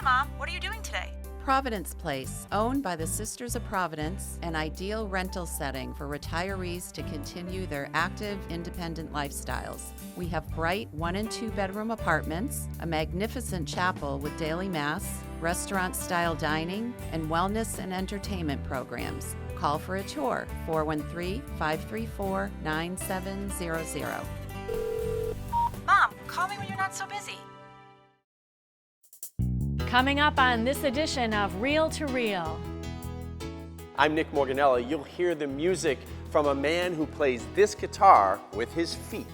Hi, Mom. What are you doing today? Providence Place, owned by the Sisters of Providence, an ideal rental setting for retirees to continue their active, independent lifestyles. We have bright 1- and 2-bedroom apartments, a magnificent chapel with daily mass, restaurant-style dining, and wellness and entertainment programs. Call for a tour, 413-534-9700. Mom, call me when you're not so busy. Coming up on this edition of Reel to Reel. I'm Nick Morganella. You'll hear the music from a man who plays this guitar with his feet.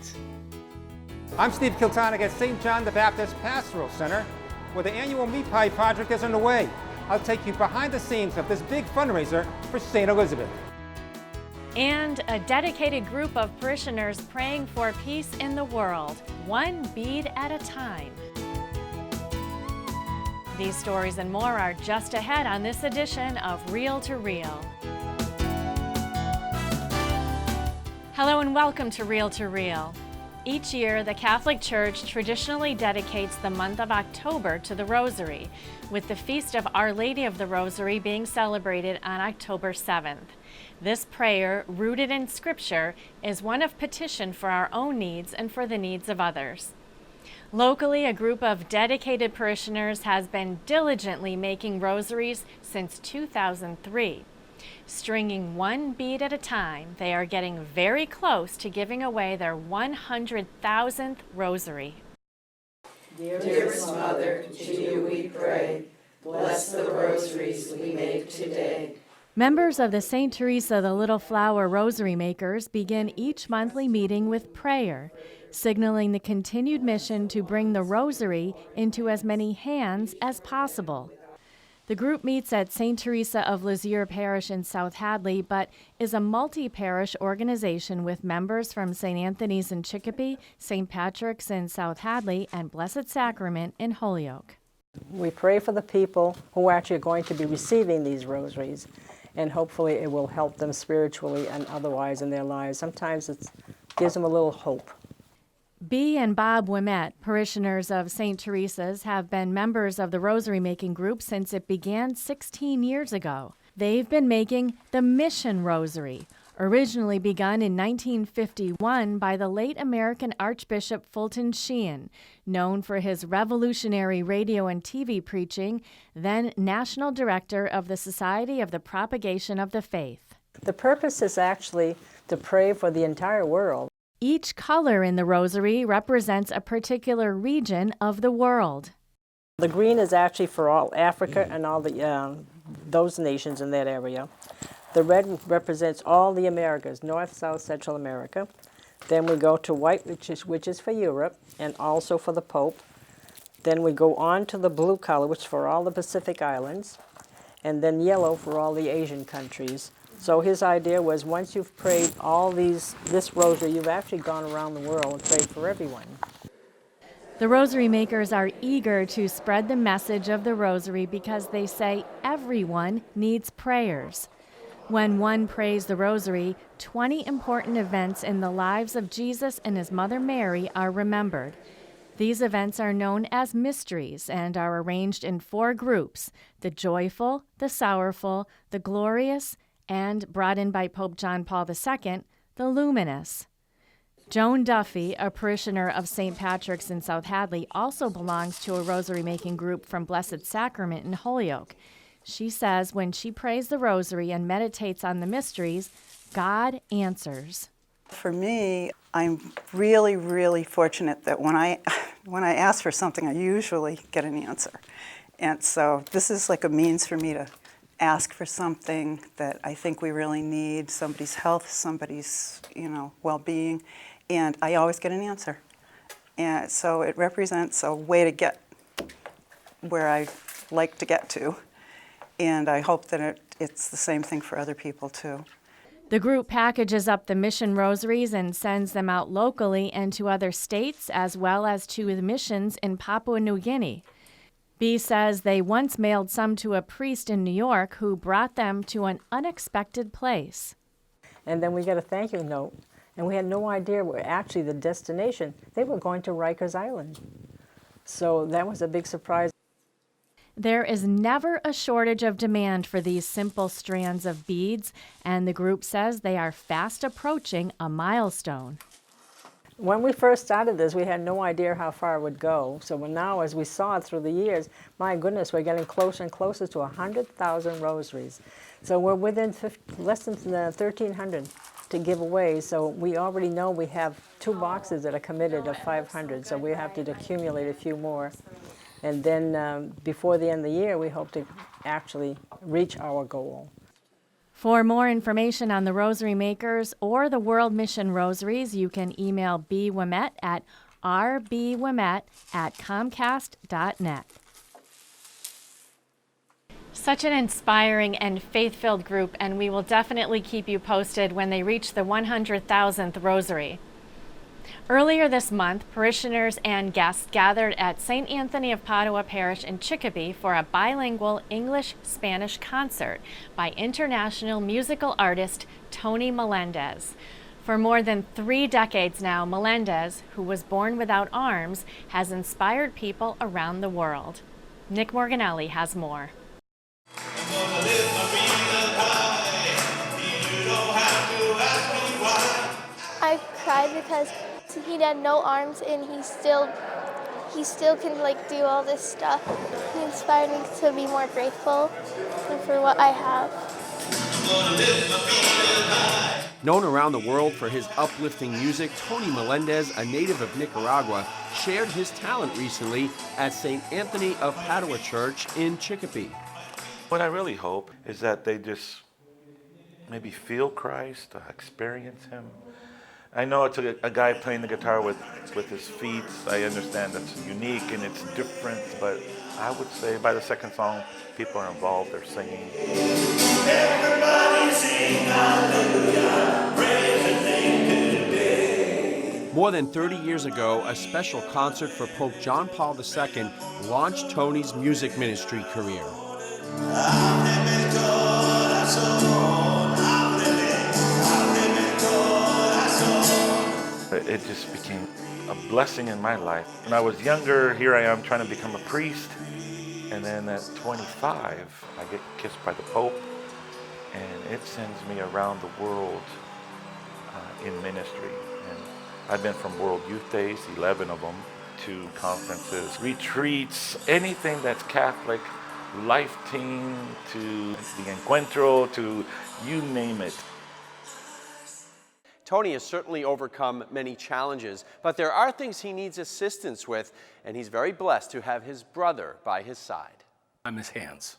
I'm Steve Kiltonic at St. John the Baptist Pastoral Center, where the annual Meat Pie Project is underway. I'll take you behind the scenes of this big fundraiser for St. Elizabeth. And a dedicated group of parishioners praying for peace in the world, one bead at a time. These stories and more are just ahead on this edition of Reel to Reel. Hello and welcome to Reel to Reel. Each year, the Catholic Church traditionally dedicates the month of October to the Rosary, with the Feast of Our Lady of the Rosary being celebrated on October 7th. This prayer, rooted in Scripture, is one of petition for our own needs and for the needs of others. Locally, a group of dedicated parishioners has been diligently making rosaries since 2003. Stringing one bead at a time, they are getting very close to giving away their 100,000th rosary. Dearest Mother, to you we pray. Bless the rosaries we make today. Members of the St. Teresa the Little Flower Rosary Makers begin each monthly meeting with prayer, signaling the continued mission to bring the rosary into as many hands as possible. The group meets at St. Teresa of Lisieux Parish in South Hadley, but is a multi-parish organization with members from St. Anthony's in Chicopee, St. Patrick's in South Hadley, and Blessed Sacrament in Holyoke. We pray for the people who actually are going to be receiving these rosaries, and hopefully it will help them spiritually and otherwise in their lives. Sometimes it gives them a little hope. Bea and Bob Wimet, parishioners of St. Teresa's, have been members of the Rosary Making Group since it began 16 years ago. They've been making the Mission Rosary, originally begun in 1951 by the late American Archbishop Fulton Sheen, known for his revolutionary radio and TV preaching, then National Director of the Society of the Propagation of the Faith. The purpose is actually to pray for the entire world. Each color in the rosary represents a particular region of the world. The green is actually for all Africa and all the those nations in that area. The red represents all the Americas, North, South, Central America. Then we go to white, which is for Europe and also for the Pope. Then we go on to the blue color, which is for all the Pacific Islands, and then yellow for all the Asian countries. So his idea was once you've prayed this rosary, you've actually gone around the world and prayed for everyone. The Rosary Makers are eager to spread the message of the Rosary because they say everyone needs prayers. When one prays the Rosary, 20 important events in the lives of Jesus and his mother Mary are remembered. These events are known as mysteries and are arranged in 4 groups: the joyful, the sorrowful, the glorious, and, brought in by Pope John Paul II, the luminous. Joan Duffy, a parishioner of St. Patrick's in South Hadley, also belongs to a rosary-making group from Blessed Sacrament in Holyoke. She says when she prays the rosary and meditates on the mysteries, God answers. For me, I'm really, really fortunate that when I ask for something, I usually get an answer. And so this is like a means for me to ask for something that I think we really need, somebody's health, somebody's, well-being, and I always get an answer. And so it represents a way to get where I like to get to, and I hope that it's the same thing for other people too. The group packages up the mission rosaries and sends them out locally and to other states, as well as to the missions in Papua New Guinea. Bea says they once mailed some to a priest in New York who brought them to an unexpected place. And then we got a thank you note, and we had no idea where actually the destination. They were going to Rikers Island. So that was a big surprise. There is never a shortage of demand for these simple strands of beads, and the group says they are fast approaching a milestone. When we first started this, we had no idea how far it would go. So now, as we saw it through the years, my goodness, we're getting closer and closer to 100,000 rosaries. So we're within less than 1,300 to give away. So we already know we have 2 boxes that are committed of 500. So we have to accumulate a few more. And then before the end of the year, we hope to actually reach our goal. For more information on the Rosary Makers or the World Mission Rosaries, you can email B. Ouimet at rbouimet@comcast.net. Such an inspiring and faith-filled group, and we will definitely keep you posted when they reach the 100,000th Rosary. Earlier this month, parishioners and guests gathered at St. Anthony of Padua Parish in Chicopee for a bilingual English-Spanish concert by international musical artist Tony Melendez. For more than 3 decades now, Melendez, who was born without arms, has inspired people around the world. Nick Morganelli has more. I cried because he had no arms and he still can do all this stuff. He inspired me to be more grateful for what I have. Known around the world for his uplifting music, Tony Melendez, a native of Nicaragua, shared his talent recently at St. Anthony of Padua Church in Chicopee. What I really hope is that they just maybe feel Christ, experience Him. I know it's a guy playing the guitar with his feet. I understand that's unique and it's different, but I would say by the second song, people are involved, they're singing. Everybody sing hallelujah, praise His name today. More than 30 years ago, a special concert for Pope John Paul II launched Tony's music ministry career. It just became a blessing in my life. When I was younger, here I am trying to become a priest. And then at 25, I get kissed by the Pope. And it sends me around the world in ministry. And I've been from World Youth Days, 11 of them, to conferences, retreats, anything that's Catholic, Life Team, to the Encuentro, to you name it. Tony has certainly overcome many challenges, but there are things he needs assistance with, and he's very blessed to have his brother by his side. I'm his hands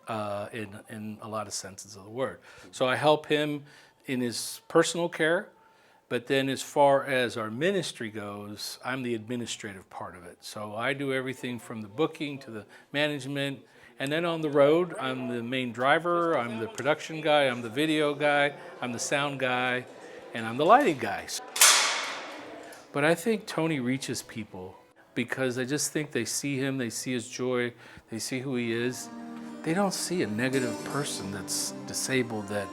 in a lot of senses of the word. So I help him in his personal care, but then as far as our ministry goes, I'm the administrative part of it. So I do everything from the booking to the management, and then on the road, I'm the main driver, I'm the production guy, I'm the video guy, I'm the sound guy, and I'm the lighting guy. But I think Tony reaches people because I just think they see him, they see his joy, they see who he is. They don't see a negative person that's disabled that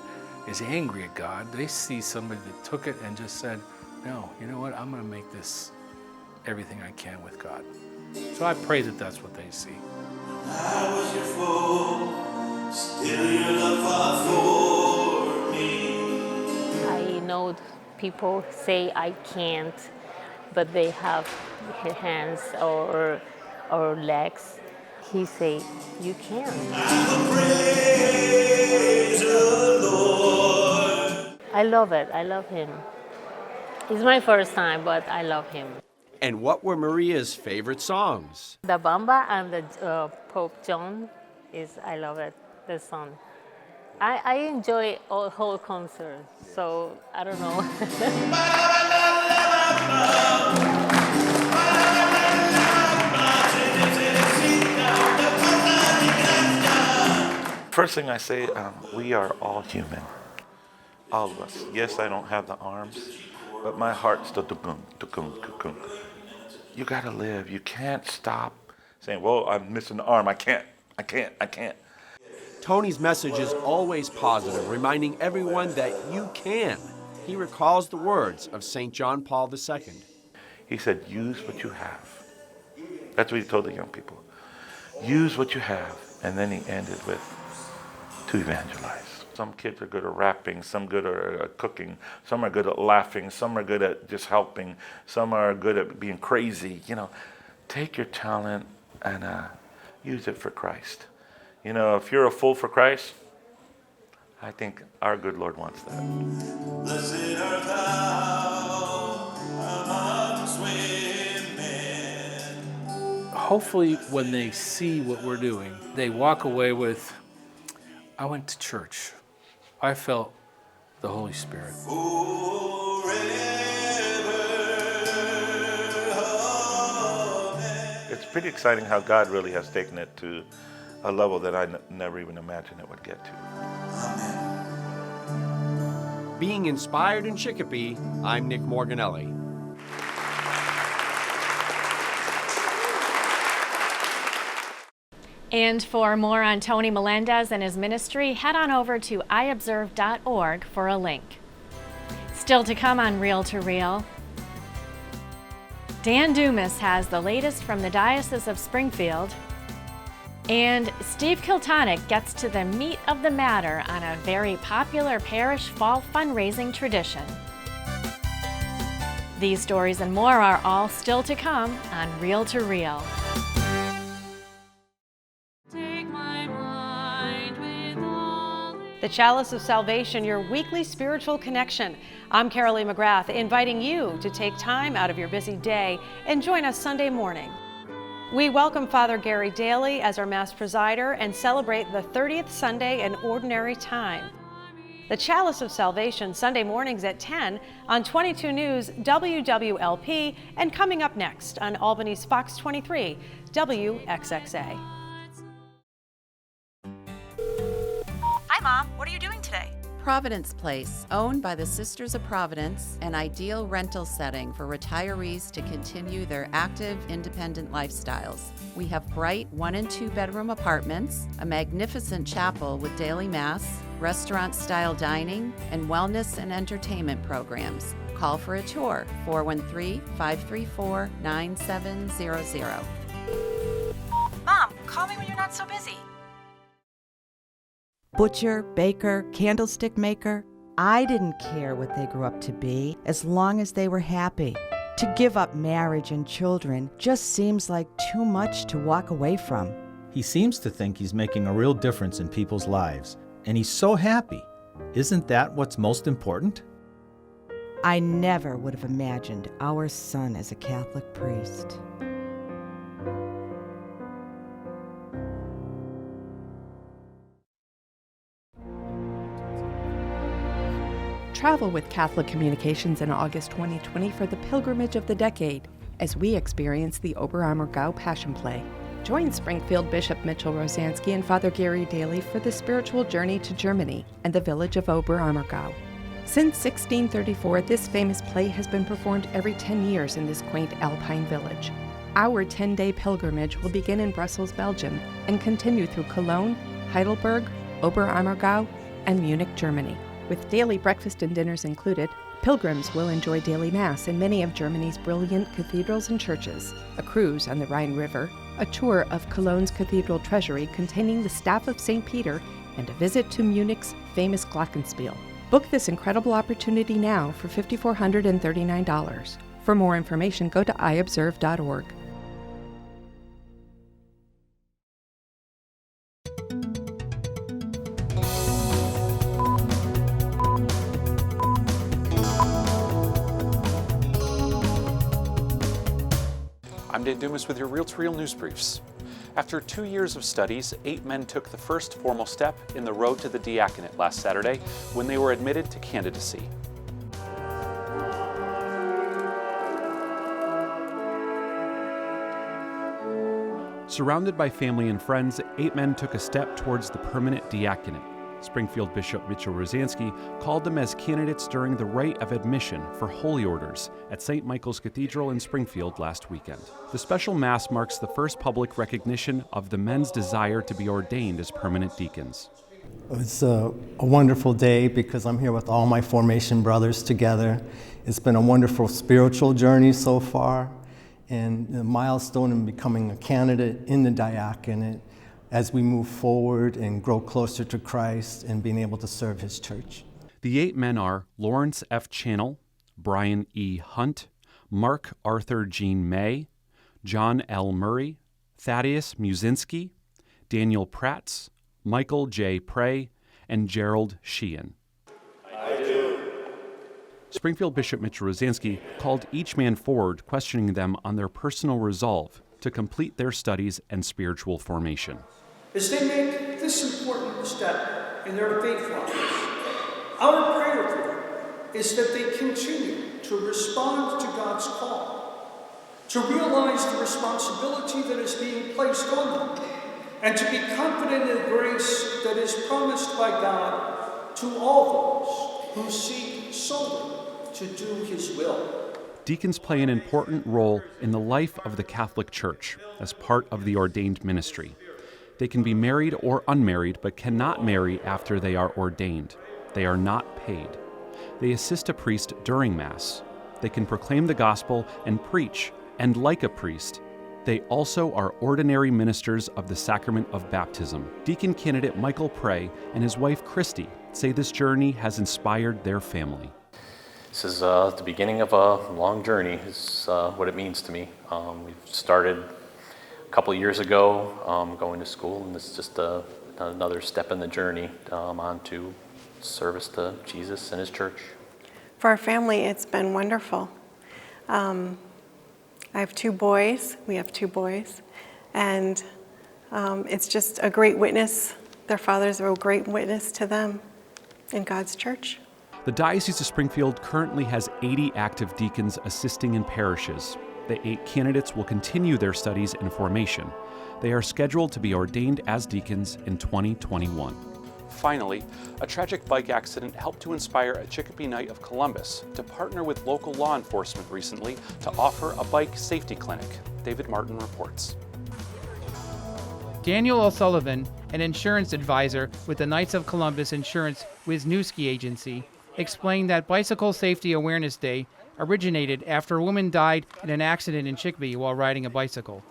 is angry at God. They see somebody that took it and just said, no, you know what, I'm gonna make this everything I can with God. So I pray that that's what they see. I was your foe, still your love fought for me. I know people say I can't, but they have hands or legs. He say, you can. I will praise the Lord. I love it. I love him. It's my first time, but I love him. And what were Maria's favorite songs? The Bamba and the Pope John I love it, the song. I enjoy a whole concert, so I don't know. First thing I say, we are all human, all of us. Yes, I don't have the arms, but my heart's still tukum, tukum, tukum. You gotta live. You can't stop saying, well, I'm missing the arm. I can't. Tony's message is always positive, reminding everyone that you can. He recalls the words of St. John Paul II. He said, use what you have. That's what he told the young people. use what you have. And then he ended with, to evangelize. Some kids are good at rapping, some good at cooking, some are good at laughing, some are good at just helping, some are good at being crazy. You know, take your talent and use it for Christ. You know, if you're a fool for Christ, I think our good Lord wants that. Blessed art thou amongst women. Hopefully when they see what we're doing, they walk away with, I went to church. I felt the Holy Spirit. It's pretty exciting how God really has taken it to a level that I never even imagined it would get to. Being inspired in Chicopee, I'm Nick Morganelli. And for more on Tony Melendez and his ministry, head on over to iobserve.org for a link. Still to come on Reel to Reel, Dan Dumas has the latest from the Diocese of Springfield, and Steve Kiltonick gets to the meat of the matter on a very popular parish fall fundraising tradition. These stories and more are all still to come on Reel to Reel. The Chalice of Salvation, your weekly spiritual connection. I'm Carolee McGrath, inviting you to take time out of your busy day and join us Sunday morning. We welcome Father Gary Daly as our Mass presider and celebrate the 30th Sunday in Ordinary Time. The Chalice of Salvation, Sunday mornings at 10 on 22 News, WWLP, and coming up next on Albany's Fox 23, WXXA. Hi, Mom. What are you doing today? Providence Place, owned by the Sisters of Providence, an ideal rental setting for retirees to continue their active, independent lifestyles. We have bright 1 and 2 bedroom apartments, a magnificent chapel with daily mass, restaurant-style dining, and wellness and entertainment programs. Call for a tour, 413-534-9700. Mom, call me when you're not so busy. Butcher, baker, candlestick maker. I didn't care what they grew up to be as long as they were happy. To give up marriage and children just seems like too much to walk away from. He seems to think he's making a real difference in people's lives, and he's so happy. Isn't that what's most important? I never would have imagined our son as a Catholic priest. Travel with Catholic Communications in August 2020 for the pilgrimage of the decade as we experience the Oberammergau Passion Play. Join Springfield Bishop Mitchell Rosansky and Father Gary Daly for the spiritual journey to Germany and the village of Oberammergau. Since 1634, this famous play has been performed every 10 years in this quaint alpine village. Our 10-day pilgrimage will begin in Brussels, Belgium, and continue through Cologne, Heidelberg, Oberammergau, and Munich, Germany. With daily breakfast and dinners included, pilgrims will enjoy daily Mass in many of Germany's brilliant cathedrals and churches, a cruise on the Rhine River, a tour of Cologne's cathedral treasury containing the staff of St. Peter, and a visit to Munich's famous Glockenspiel. Book this incredible opportunity now for $5,439. For more information, go to iobserve.org. I'm Dan Dumas with your Reel to Reel news briefs. After 2 years of studies, 8 men took the first formal step in the road to the diaconate last Saturday when they were admitted to candidacy. Surrounded by family and friends, 8 men took a step towards the permanent diaconate. Springfield Bishop Mitchell Rosansky called them as candidates during the rite of admission for holy orders at St. Michael's Cathedral in Springfield last weekend. The special Mass marks the first public recognition of the men's desire to be ordained as permanent deacons. It's a wonderful day because I'm here with all my formation brothers together. It's been a wonderful spiritual journey so far, and the milestone in becoming a candidate in the diaconate as we move forward and grow closer to Christ and being able to serve his church. The 8 men are Lawrence F. Channel, Brian E. Hunt, Mark Arthur Jean May, John L. Murray, Thaddeus Musinski, Daniel Pratz, Michael J. Prey, and Gerald Sheehan. I do. Springfield Bishop Mitchell Rosansky called each man forward, questioning them on their personal resolve to complete their studies and spiritual formation. As they make this important step in their faith lives, our prayer for them is that they continue to respond to God's call, to realize the responsibility that is being placed on them, and to be confident in the grace that is promised by God to all those who seek solely to do his will. Deacons play an important role in the life of the Catholic Church as part of the ordained ministry. They can be married or unmarried, but cannot marry after they are ordained. They are not paid. They assist a priest during Mass. They can proclaim the gospel and preach, and like a priest, they also are ordinary ministers of the sacrament of baptism. Deacon candidate Michael Prey and his wife Christy say this journey has inspired their family. This is the beginning of a long journey, is what it means to me. We started a couple of years ago going to school, and this is just another step in the journey on to service to Jesus and his church. For our family, it's been wonderful. I have 2 boys. We have 2 boys. And it's just a great witness. Their fathers are a great witness to them in God's church. The Diocese of Springfield currently has 80 active deacons assisting in parishes. The 8 candidates will continue their studies and formation. They are scheduled to be ordained as deacons in 2021. Finally, a tragic bike accident helped to inspire a Chicopee Knight of Columbus to partner with local law enforcement recently to offer a bike safety clinic. David Martin reports. Daniel O'Sullivan, an insurance advisor with the Knights of Columbus Insurance Wisniewski Agency, explained that Bicycle Safety Awareness Day originated after a woman died in an accident in Chicopee while riding a bicycle.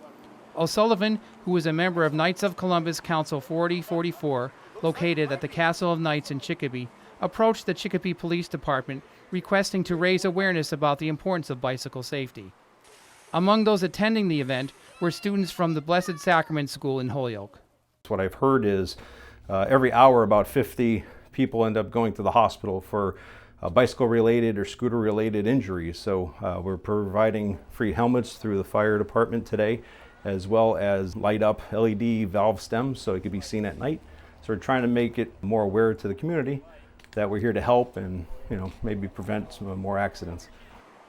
O'Sullivan, who was a member of Knights of Columbus Council 4044, located at the Castle of Knights in Chicopee, approached the Chicopee Police Department requesting to raise awareness about the importance of bicycle safety. Among those attending the event were students from the Blessed Sacrament School in Holyoke. What I've heard is every hour about 50 people end up going to the hospital for bicycle-related or scooter-related injuries. So we're providing free helmets through the fire department today, as well as light-up LED valve stems so it could be seen at night. So we're trying to make it more aware to the community that we're here to help and, maybe prevent some more accidents.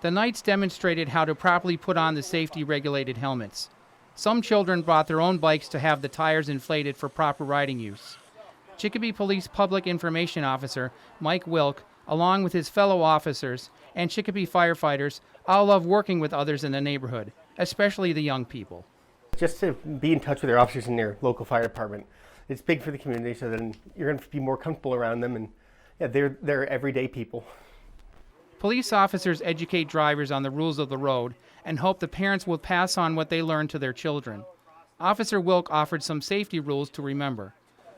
The Knights demonstrated how to properly put on the safety-regulated helmets. Some children brought their own bikes to have the tires inflated for proper riding use. Chicopee Police Public Information Officer Mike Wilk, along with his fellow officers and Chicopee firefighters, all love working with others in the neighborhood, especially the young people. Just to be in touch with your officers in their local fire department. It's big for the community, so then you're going to be more comfortable around them, and they're everyday people. Police officers educate drivers on the rules of the road and hope the parents will pass on what they learned to their children. Officer Wilk offered some safety rules to remember.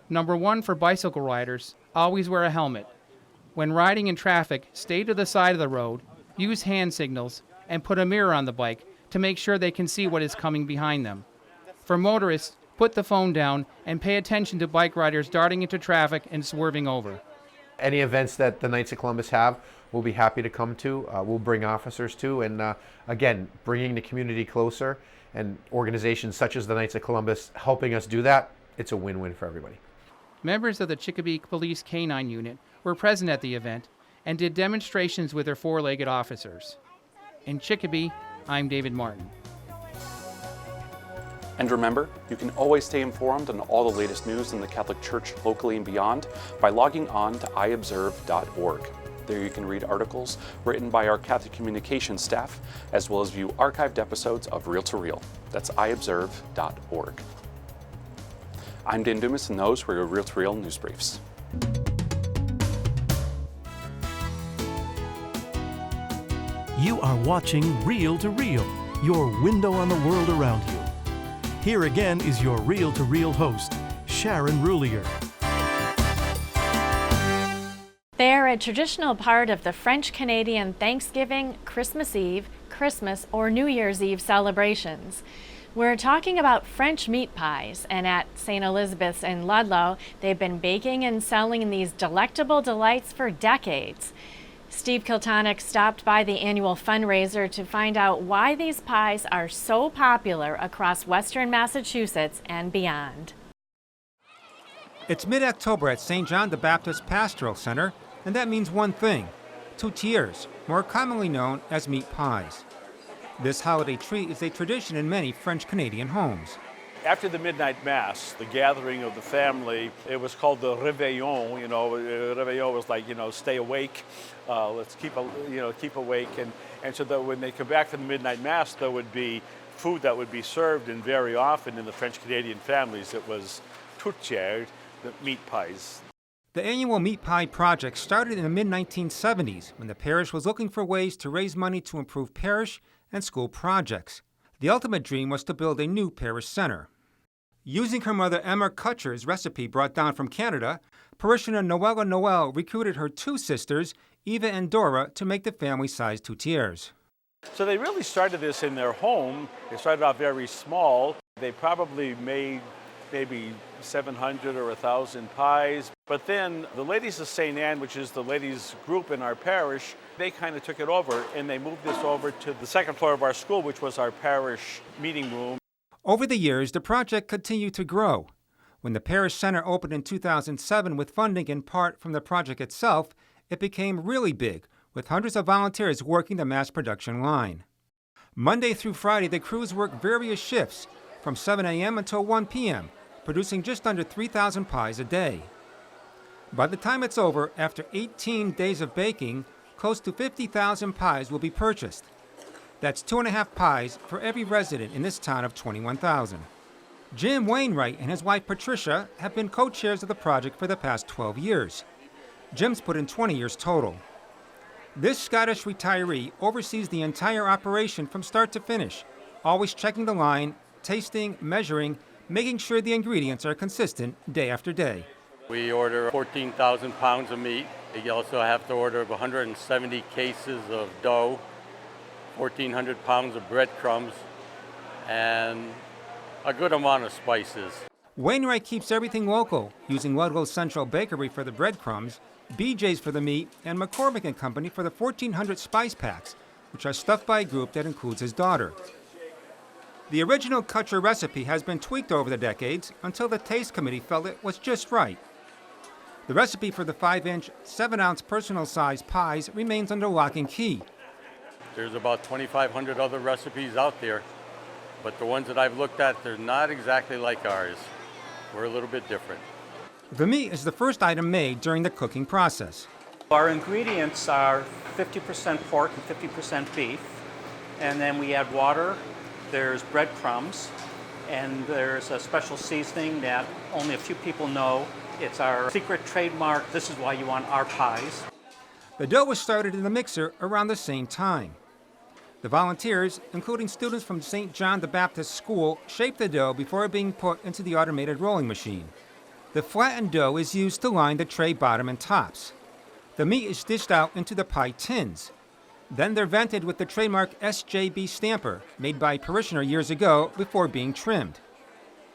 Number 1 for bicycle riders, always wear a helmet. When riding in traffic, stay to the side of the road, use hand signals, and put a mirror on the bike to make sure they can see what is coming behind them. For motorists, put the phone down and pay attention to bike riders darting into traffic and swerving over. Any events that the Knights of Columbus have, we'll be happy to come to. We'll bring officers to, and again, bringing the community closer, and organizations such as the Knights of Columbus helping us do that, it's a win-win for everybody. Members of the Chicopee Police K-9 unit were present at the event and did demonstrations with their 4-legged officers. In Chicopee, I'm David Martin. And remember, you can always stay informed on all the latest news in the Catholic Church locally and beyond by logging on to iobserve.org. There you can read articles written by our Catholic communications staff, as well as view archived episodes of Real to Real. That's iobserve.org. I'm Dan Dumas, and those were your Real to Real news briefs. You are watching Real to Real, your window on the world around you. Here again is your reel-to-reel host, Sharon Roulier. They are a traditional part of the French-Canadian Thanksgiving, Christmas Eve, Christmas, or New Year's Eve celebrations. We're talking about French meat pies, and at St. Elizabeth's in Ludlow, they've been baking and selling these delectable delights for decades. Steve Kiltonick stopped by the annual fundraiser to find out why these pies are so popular across Western Massachusetts and beyond. It's mid-October at St. John the Baptist Pastoral Center, and that means one thing: tourtières, more commonly known as meat pies. This holiday treat is a tradition in many French-Canadian homes. After the midnight mass, the gathering of the family, it was called the réveillon. Réveillon was like, stay awake. Let's keep awake. And so that when they come back from the midnight mass, there would be food that would be served, and very often in the French-Canadian families, it was tourtières, the meat pies. The annual Meat Pie Project started in the mid-1970s when the parish was looking for ways to raise money to improve parish and school projects. The ultimate dream was to build a new parish center. Using her mother Emma Kutcher's recipe brought down from Canada, parishioner Noella Noel recruited her two sisters, Eva and Dora, to make the family-sized tourtières. So they really started this in their home. They started off very small. They probably made maybe 700 or 1,000 pies. But then the Ladies of St. Anne, which is the ladies group in our parish, they kind of took it over, and they moved this over to the second floor of our school, which was our parish meeting room. Over the years, the project continued to grow. When the parish center opened in 2007 with funding in part from the project itself, it became really big, with hundreds of volunteers working the mass production line. Monday through Friday, the crews work various shifts, from 7 a.m. until 1 p.m., producing just under 3,000 pies a day. By the time it's over, after 18 days of baking, close to 50,000 pies will be purchased. That's 2.5 pies for every resident in this town of 21,000. Jim Wainwright and his wife Patricia have been co-chairs of the project for the past 12 years. Jim's put in 20 years total. This Scottish retiree oversees the entire operation from start to finish, always checking the line, tasting, measuring, making sure the ingredients are consistent day after day. We order 14,000 pounds of meat. You also have to order 170 cases of dough, 1,400 pounds of breadcrumbs, and a good amount of spices. Wainwright keeps everything local, using Ludlow's Central Bakery for the breadcrumbs, BJ's for the meat, and McCormick & Company for the 1,400 spice packs, which are stuffed by a group that includes his daughter. The original Kutcher recipe has been tweaked over the decades until the Taste Committee felt it was just right. The recipe for the 5-inch, 7-ounce personal-sized pies remains under lock and key. There's about 2,500 other recipes out there, but the ones that I've looked at, they're not exactly like ours. We're a little bit different. The meat is the first item made during the cooking process. Our ingredients are 50% pork and 50% beef, and then we add water, there's breadcrumbs, and there's a special seasoning that only a few people know. It's our secret trademark. This is why you want our pies. The dough was started in the mixer around the same time. The volunteers, including students from St. John the Baptist School, shape the dough before being put into the automated rolling machine. The flattened dough is used to line the tray bottom and tops. The meat is dished out into the pie tins. Then they're vented with the trademark SJB stamper, made by a parishioner years ago before being trimmed.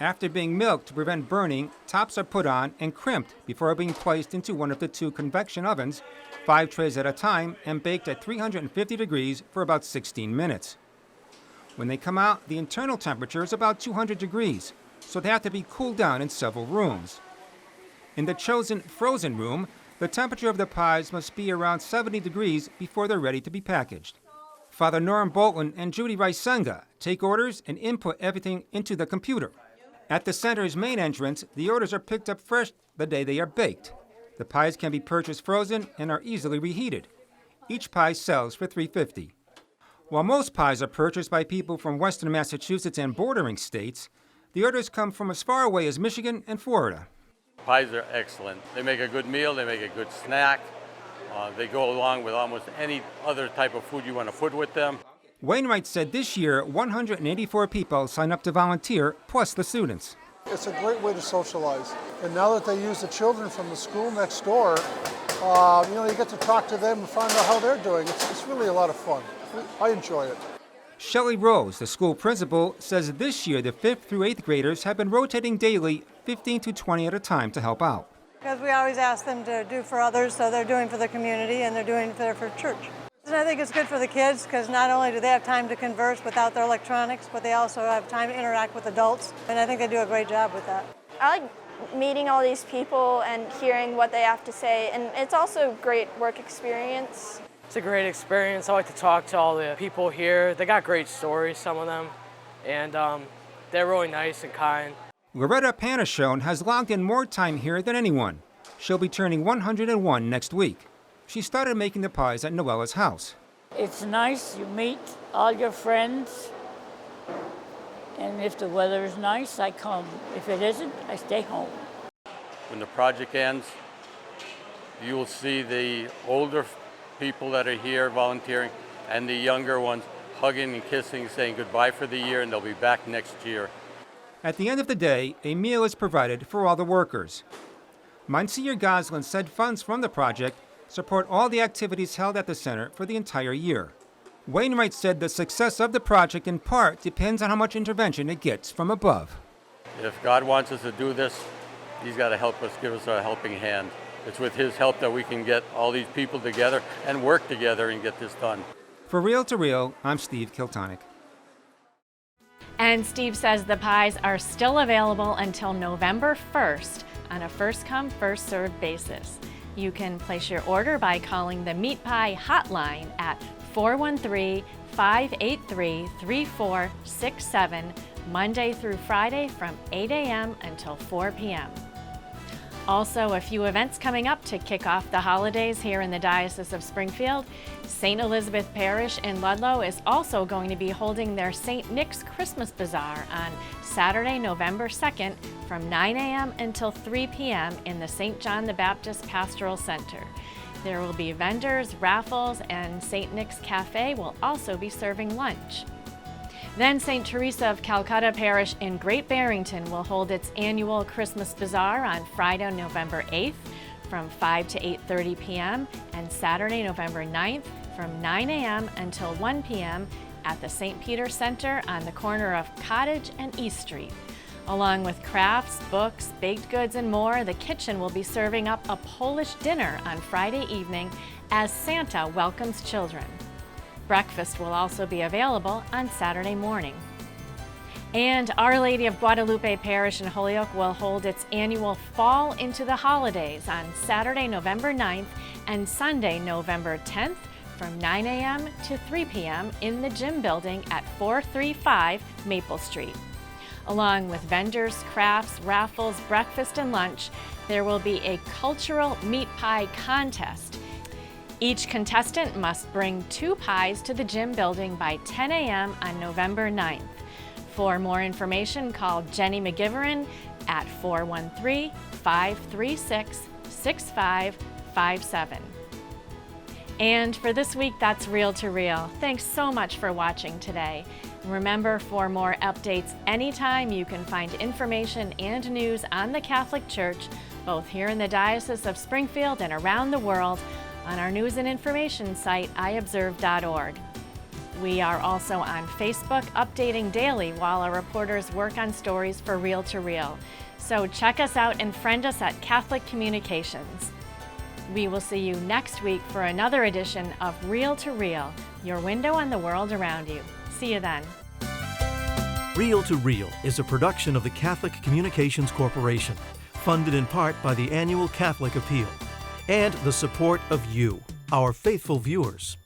After being milked to prevent burning, tops are put on and crimped before being placed into one of the two convection ovens, 5 trays at a time, and baked at 350 degrees for about 16 minutes. When they come out, the internal temperature is about 200 degrees, so they have to be cooled down in several rooms. In the chosen frozen room, the temperature of the pies must be around 70 degrees before they're ready to be packaged. Father Norm Bolton and Judy Risenga take orders and input everything into the computer. At the center's main entrance, the orders are picked up fresh the day they are baked. The pies can be purchased frozen and are easily reheated. Each pie sells for $3.50. While most pies are purchased by people from Western Massachusetts and bordering states, the orders come from as far away as Michigan and Florida. Pies are excellent. They make a good meal, they make a good snack. They go along with almost any other type of food you want to put with them. Wainwright said this year 184 people signed up to volunteer, plus the students. It's a great way to socialize. And now that they use the children from the school next door, you get to talk to them and find out how they're doing. It's really a lot of fun. I enjoy it. Shelley Rose, the school principal, says this year the 5th through 8th graders have been rotating daily 15 to 20 at a time to help out. Because we always ask them to do for others, so they're doing for the community and they're doing for church. And I think it's good for the kids because not only do they have time to converse without their electronics, but they also have time to interact with adults. And I think they do a great job with that. I like meeting all these people and hearing what they have to say, and it's also a great work experience. It's a great experience. I like to talk to all the people here. They got great stories, some of them, and they're really nice and kind. Loretta Panashone has logged in more time here than anyone. She'll be turning 101 next week. She started making the pies at Noella's house. It's nice. You meet all your friends. And if the weather is nice, I come. If it isn't, I stay home. When the project ends, you will see the older people that are here volunteering and the younger ones hugging and kissing, saying goodbye for the year, and they'll be back next year. At the end of the day, a meal is provided for all the workers. Monsignor Goslin said funds from the project support all the activities held at the center for the entire year. Wainwright said the success of the project in part depends on how much intervention it gets from above. If God wants us to do this, He's got to help us, give us a helping hand. It's with His help that we can get all these people together and work together and get this done. For Real to Real, I'm Steve Kiltonic. And Steve says the pies are still available until November 1st on a first-come, first-served basis. You can place your order by calling the Meat Pie Hotline at 413-583-3467, Monday through Friday from 8 a.m. until 4 p.m. Also, a few events coming up to kick off the holidays here in the Diocese of Springfield. St. Elizabeth Parish in Ludlow is also going to be holding their St. Nick's Christmas Bazaar on Saturday, November 2nd from 9 a.m. until 3 p.m. in the St. John the Baptist Pastoral Center. There will be vendors, raffles, and St. Nick's Cafe will also be serving lunch. Then St. Teresa of Calcutta Parish in Great Barrington will hold its annual Christmas Bazaar on Friday, November 8th from 5 to 8:30 p.m. and Saturday, November 9th from 9 a.m. until 1 p.m. at the St. Peter Center on the corner of Cottage and East Street. Along with crafts, books, baked goods, and more, the kitchen will be serving up a Polish dinner on Friday evening as Santa welcomes children. Breakfast will also be available on Saturday morning. And Our Lady of Guadalupe Parish in Holyoke will hold its annual Fall into the Holidays on Saturday, November 9th and Sunday, November 10th from 9 a.m. to 3 p.m. in the gym building at 435 Maple Street. Along with vendors, crafts, raffles, breakfast, and lunch, there will be a cultural meat pie contest. Each contestant must bring 2 pies to the gym building by 10 a.m. on November 9th. For more information, call Jenny McGiverin at 413-536-6557. And for this week, that's Real to Real. Thanks so much for watching today. Remember, for more updates anytime, you can find information and news on the Catholic Church, both here in the Diocese of Springfield and around the world, on our news and information site, iobserve.org. We are also on Facebook, updating daily while our reporters work on stories for Real to Real. So check us out and friend us at Catholic Communications. We will see you next week for another edition of Real to Real, your window on the world around you. See you then. Real to Real is a production of the Catholic Communications Corporation, funded in part by the annual Catholic Appeal, and the support of you, our faithful viewers.